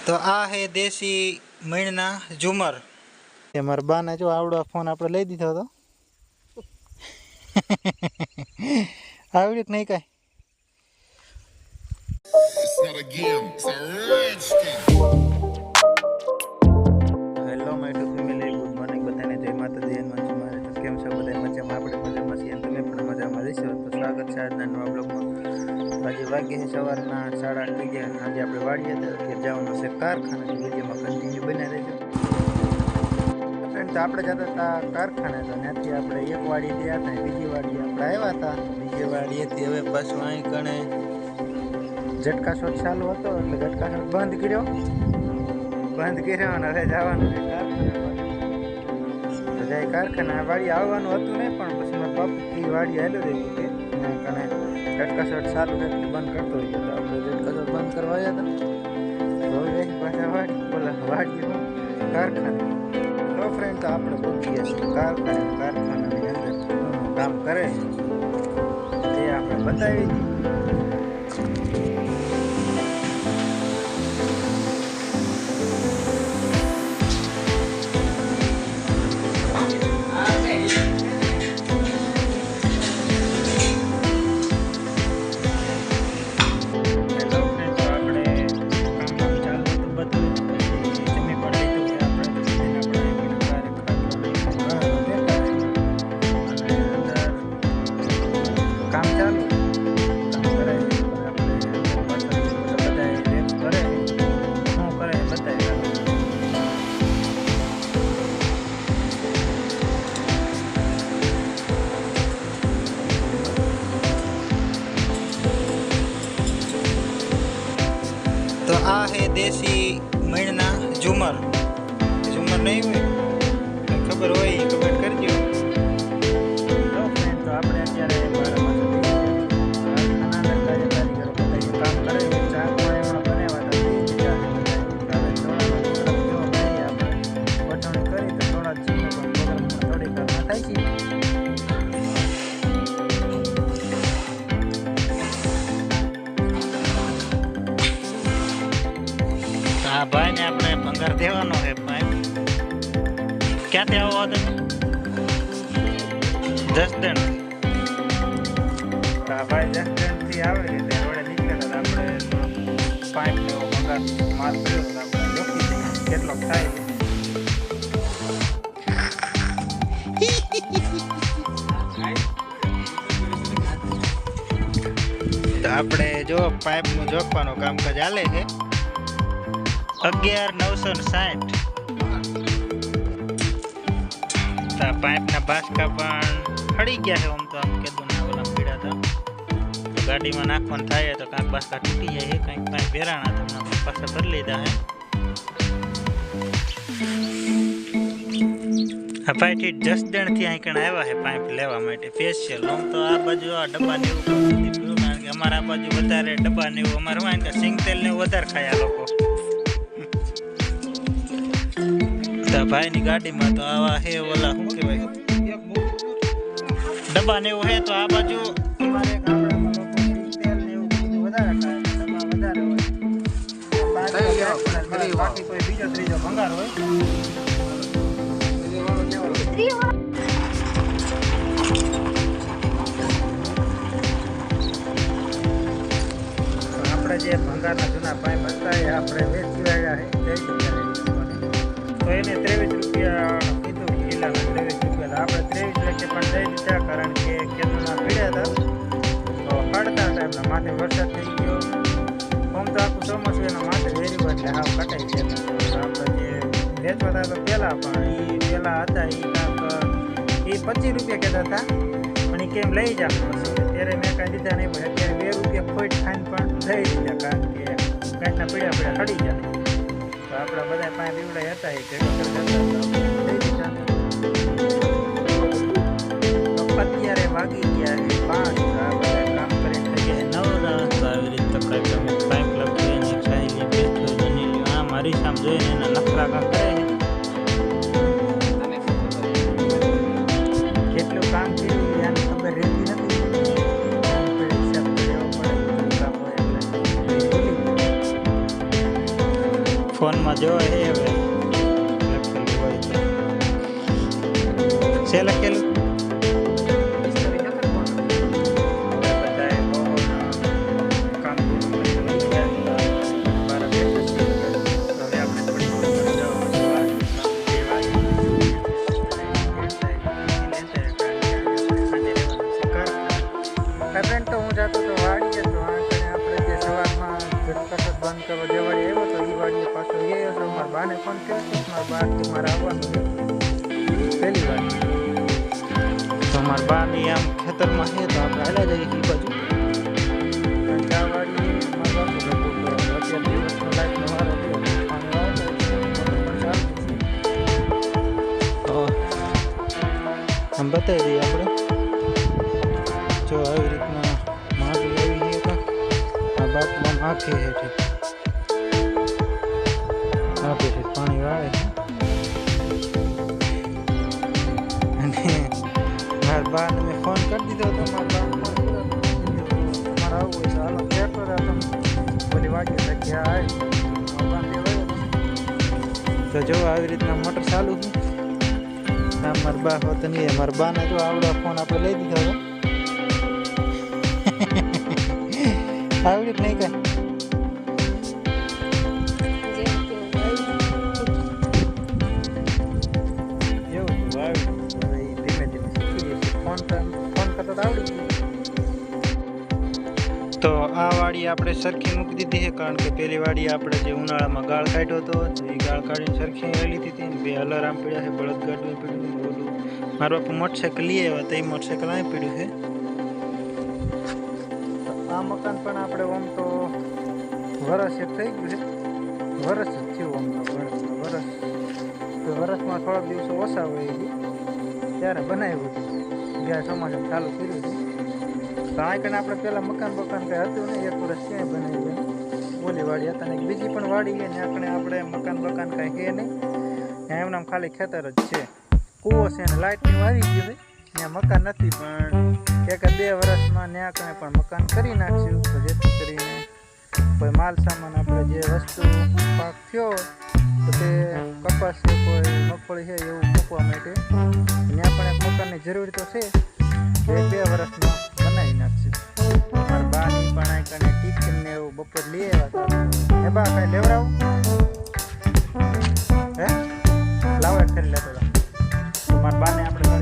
તો આ હે દેશી મીણના ઝુમર. એ મારા બાને જો આવડો ફોન આપણે લઈ દીધો હતો. આવડ્યું કે નહીં કાંઈ? Hello my two family, good morning બધાને, જય માતાજી. હનુમાનજી મહારાજ કેમ છો? બધા મજામાં? આપણે મજામાં છીએ, તમે પણ મજામાં રહેશો. તો સ્વાગત છે આજના નવા બ્લોગમાં. આજે વાગ્યે છે સવારના 8:30 વાગ્યા. આજે આપણે વાડીએ કે જવાનું છે કારખાને. વિડીયોમાં કન્ટિન્યુ બને રહેજો. ફ્રેન્ડ, તો આપણે જતા હતા કારખાને, તો ત્યાંથી આપણે એક વાડી ગયા હતા, બીજી વાડી આપણે આવ્યા હતા. બીજી વાડીએથી હવે પાછું અહીં કણે ઝટકા શોટ ચાલુ હતો એટલે ઝટકા શોટ બંધ કર્યો અને હવે જવાનું છે કારખાને. તો જાય કારખાને. વાડી આવવાનું હતું નહીં, પણ પછી મારા બાપુ એ વાડી હાલ્યો રહ્યું કે કણે ઝટકા શોટ ચાલુ છે બંધ કરતો હોય. તો આપણે ઝટકા શોટ બંધ કરવા આવ્યા હતા. તો હવે પાછા વાડી કારખાને. તો ફ્રેન્ડ, તો આપણે પહોંચીએ છીએ કારખાનાની અંદર કામ કરે એ આપણે બતાવી દઈએ. તો આ હે દેશી મીણના ઝુમર. ઝુમર નહીં હોય, ખબર હોય કમેન્ટ કરજો. તો ફ્રેન્ડ, તો આપણે અત્યારે કામ કરે ચા પાણીમાં બનાવ્યા હતા. પટવણી કરી તો થોડા થોડીક વારમાં થાય છે. આ ભાઈ ને આપણે ભંગાર દેવાનો છે. ભાઈ ક્યાંથી આવો હતો? જસદણ. આ ભાઈ જસદણ થી આવે છે, તે વડે નીકળ્યા હતા. આપણે પાઇપ ને ભંગાર માલ કર્યો હતો. આપણે જોખી દઈએ કેટલોક થાય છે. તો આપણે જો પાઇપ નું જોખવાનું કામકાજ ચાલે છે. 11,960. પાઇપના બાસકા પણ હળી ગયા છે. આમ તો આમ કીધું ના ઓલા પીડા હતા. ગાડીમાં નાખવાનું થાય તો કાંઈક બાસકા તૂટી જાય છે, કાંઈક પાઇપ ભેરાણા તમને પાછા ભરી લીધા છે. આ ભાઈથી જસદણથી અહીં કણ આવ્યા છે પાઇપ લેવા માટે સ્પેશિયલ. આમ તો આ બાજુ આ ડબ્બા ને એવું કારણ કે અમારા આ બાજુ વધારે ડબ્બા ને એવું અમારે હોય ને સિંગ તેલ ને વધારે ખાય આ લોકો. ભાઈની ગાડીમાં તો આવા હે ઓલા શું કહેવાય ડબ્બા ને એવું હે. તો આ બાજુ અમારે ગામડામાં લોકો તેલ ને એવું બધું વધારે ખાય, ડબ્બા વધારે હોય. બાકી કોઈ બીજો ત્રીજો ભંગાર હોય. આપણે જે ભંગારના જૂના પાઇપ હતા એ આપણે વેચી આવ્યા છે. તો એને 23 રૂપિયા કીધું, કિલ્લાના 23 રૂપિયા. આપણે 23 લેખે પણ દઈ દીધા, કારણ કે ખેતરમાં પીડ્યા હતા તો હળતા હતા. એમના માથે વરસાદ થઈ ગયો. આમ તો આખું ચોમાસું એના માથે વેર્યું એટલે હાવ કટાઈ ગયા. આપણે જે વેચવા હતા તો પહેલાં પણ એ પહેલાં હતા એ કાંક એ 25 રૂપિયા કહેતા હતા, પણ એ કેમ લઈ જા ત્યારે મેં કાંઈ દીધા નહીં. પણ અત્યારે 2 રૂપિયા ખોટ ખાઈને પણ દઈ દીધા, કારણ કે કાંઈકના પીડા હળી જાય. તો આપણા બધા પાંચ દીવડા હતા એ અત્યારે વાગી ગયા 5. આ બધા કામ કરીને થઈ ગયા 9. તો આવી રીતે કંઈક તમે પાઇપ લખી અને ખાઈ બની આ મારી સામે જોઈને એના નખરા કામ કરે છે. કેટલું કામ કર્યું એની ખબર રહેતી નથી. ફોનમાં જોવા હે હવે છે લખેલું તો હું જાતો તો વાડીએ તો આપણે જે સવારમાં કસરત બંધ કરવા જવાડી આવ્યો તો એ વાડીએ પાછો ગયો તો મારા બાને ફોન કર્યો તો મારા બાથી મારે આવવાનું પહેલી વાર તો મારા બાની આમ ખેતરમાં છે તો આપણે હાલ્યા જઈએ એ બાજુ આ વાડી મારા બાપુ અત્યારે દિવસનો લાઈટનો વારો થયો પાણી આવે તો આમ બતાવી દઈએ આપણે જો આવી રીતના માટી આવી છે આ બાપમાં આખી હેઠી આપે છે પાણી વાળે છે અને મારા બાને મેં ફોન કરી દીધો તો મારા બા મારા આવું હોય તો હાલો કહેતો હતા બોલી વાગી શક્યા આવી તો જો આવી રીતના મોટર ચાલુ છે આમ મારા બા હોત નહીં મારા બાને જો આવડો ફોન આપણે લઈ દીધો હતો આવડ્યું નહીં કઈ એવું ધીમે ધીમે શીખી જશે ફોન કરતા તો આવડી ગયું તો આ વાડી આપણે સરખી મૂકી દીધી છે કારણ કે પેલી વાડી આપણે જે ઉનાળામાં ગાળ કાઢ્યો હતો તો એ ગાળ કાઢીને સરખી લઈ લીધી હતી બે અલારામ પડ્યા છે બળદગાડું પડ્યું બોલું મારું બાપુ મોટરસાઇકલ લઈ આવ્યા તો એ મોટરસાઇકલ અહીં પડ્યું છે આ મકાન પણ આપણે આમ તો વરસ એક થઈ ગયું છે વરસ જ થયું આમ તો વરસમાં થોડાક દિવસો ઓછા હોય ત્યારે બનાવ્યું હતું ગયા સમાજમાં ચાલુ કર્યું હતું તો આ કને આપણે પહેલાં મકાન કંઈ હતું નહીં એક વર્ષ ક્યાંય બનાવ્યું ઓલી વાડી હતા ને બીજી પણ વાડી છે ને આપણે મકાન કાંઈ છે નહીં ત્યાં એમનામ ખાલી ખેતર જ છે કૂવો છે ને લાઇટનું આવી ગયું છે ત્યાં મકાન નથી પણ એક 2 વર્ષમાં ત્યાં કણે પણ મકાન કરી નાખ્યું તો જેથી કરીને કોઈ માલ સામાન આપણે જે વસ્તુ પાક થયો તો તે કપાસ છે કોઈ મગફળી છે એવું મૂકવા માટે ત્યાં પણ એક મકાનની જરૂર તો છે 2 વર્ષમાં બનાવી નાખશે મારા બાની પણ આ કણે ટિફિન ને એવું બપોર લઈ આવ્યા હતા એ બા કાંઈ લેવડાવું હે લાવો એક કરી લેતો તો મારા બાને આપણે ઘરે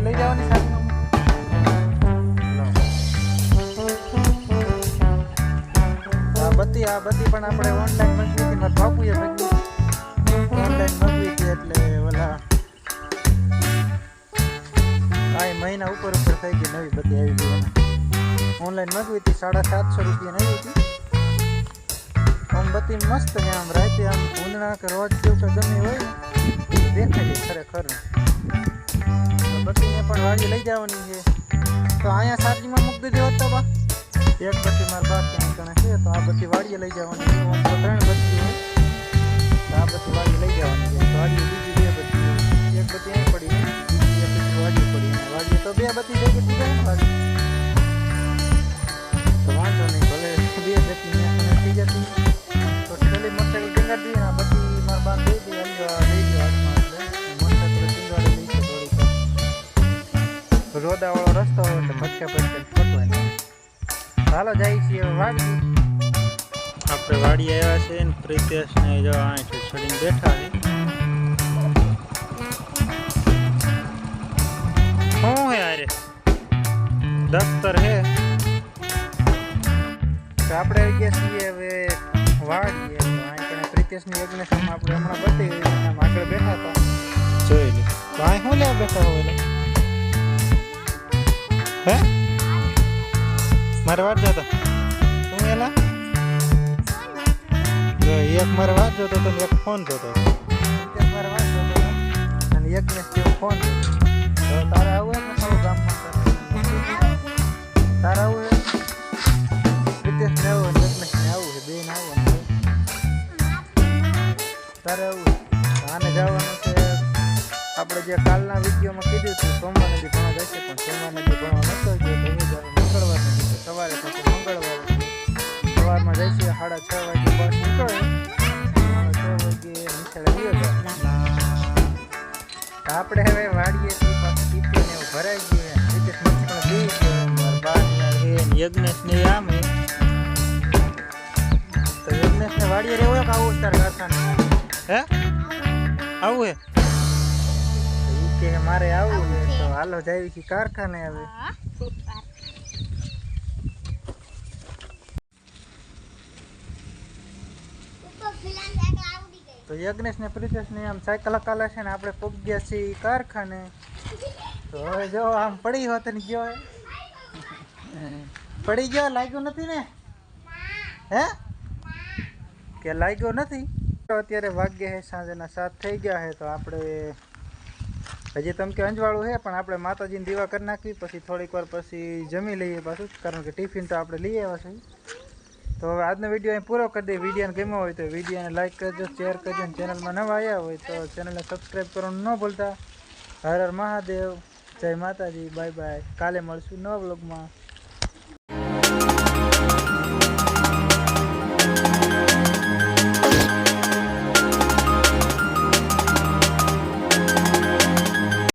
લઈ જવાની સાથે આ બધી પણ આપણે ઓનલાઈન મંગાવી હતી મારા બાપુએ ઓનલાઈન મંગાવી હતી એટલે ઓલા આ મહિના ઉપર થઈ ગઈ નવી બધી આવી ગઈ ઓનલાઈન મંગાવી હતી 750 રૂપિયાની આવી હતી આમ બધી મસ્ત છે આમ રાતે આમ ઊંધણા કે રોજ જેવું કે ગમે હોય દેખાય છે ખરેખર બત્તીને પણ વાડી લઈ જવાની છે તો અહીંયા સારજીમાં મૂકી દેજો તો બા એક બત્તી મારા બાપ ત્યાં કણે છે તો આ બધી વાડીએ લઈ જવાની છે આમ તો 3 બત્તી છે તો આ બધી વાડી લઈ જવાની છે વાડીએ બીજી 2 બત્તી એક બત્તી અહીં પડી બીજી એક બત્તી વાડી પડી વાડીએ તો 2 બત્તી થઈ ગઈ જાય ને વાડી તો વાંધો નહીં ભલે 2 બત્તી ત્યાં કણે થઈ જતી તો છેલ્લી મોટરસાઇકલ ટીંગાડી દીધી ને આ બત્તી મારા બાપ દઈ દઈ હાથમાં એટલે મોટરસાઇકલ ટીંગાડી લઈ છે થોડીક રોદાવાળો રસ્તો હોય એટલે ભટકા ફટવાય ચાલો જાય છીએ વાડી આપણે વાડી આવ્યા છે ને પ્રિતેશ ને જો અહીં છડીને બેઠા છે શું હે અરે દફતર હે તો આપણે આવી ગયા છીએ હવે વાડી અહીં પ્રિતેશની યજ્ઞમાં આપણે હમણાં બતાવી આગળ બેઠા હતા જોઈ લે તો અહીં શું લેવા બેઠા હોય હે મારે વાત જતો તું એલા એક મારે વાત જોતો હતો એક ફોન જોતો મારે વાત જોતો અને એક ને ફોન તો તારે આવું ને મારું ગામમાં તારે આવું વિદેશ ને આવું એક ને આવું છે બેન આવું તારે આવું આને જવાનું છે આપણે જે કાલના વિડીયોમાં કીધું હતું સોમવારે બી ભણવા જશે પણ સોમવારે બી ભણવા નતો ગયો મંગળવારને સવારે પછી મંગળવારે સવારમાં જઈશું 8:30 6:30 વાગે બસ નીકળે. 6 વાગે નિશાળે ગયો હતો. આપણે હવે વાડીએથી પાછું ટીપીને એવું ભરાઈ ગયું. રીતેશ મચ્છી પણ બી ગયો. મારા બારના હે યજ્ઞેશ ને આમ હે. તો યજ્ઞેશ ને વાડીએ રહેવું કે આવું તાર કારખાને હે આવું હે કે મારે આવું છે તો હાલો જાવી છે કારખાને. હવે તો યજ્ઞેશ ને પ્રિતેશ ને આમ સાયકલ હકાલે છે ને આપણે પગ્યા છીએ કારખાને. તો હવે જો આમ પડી હોત ને ગયો પડી ગયો લાગ્યું નથી ને હે કે લાગ્યો નથી. અત્યારે વાગ્યા છે સાંજના 7 થઈ ગયા છે. તો આપણે હજી તમે કે અંજવાળું છે પણ આપણે માતાજીને દીવા કરી નાખવી પછી થોડીક વાર પછી જમી લઈએ પાછું કારણ કે ટિફિન તો આપણે લઈ આવ્યા છીએ. તો હવે આજનો વિડીયો અહીં પૂરો કરી દઈએ. વિડીયોને ગમ્યો હોય તો વિડીયોને લાઇક કરજો, શેર કરજો અને ચેનલમાં નવા આવ્યા હોય તો ચેનલને સબસ્ક્રાઈબ કરવાનું ન ભૂલતા. હર હર મહાદેવ, જય માતાજી, બાય બાય. કાલે મળશું નવા વ્લોગમાં.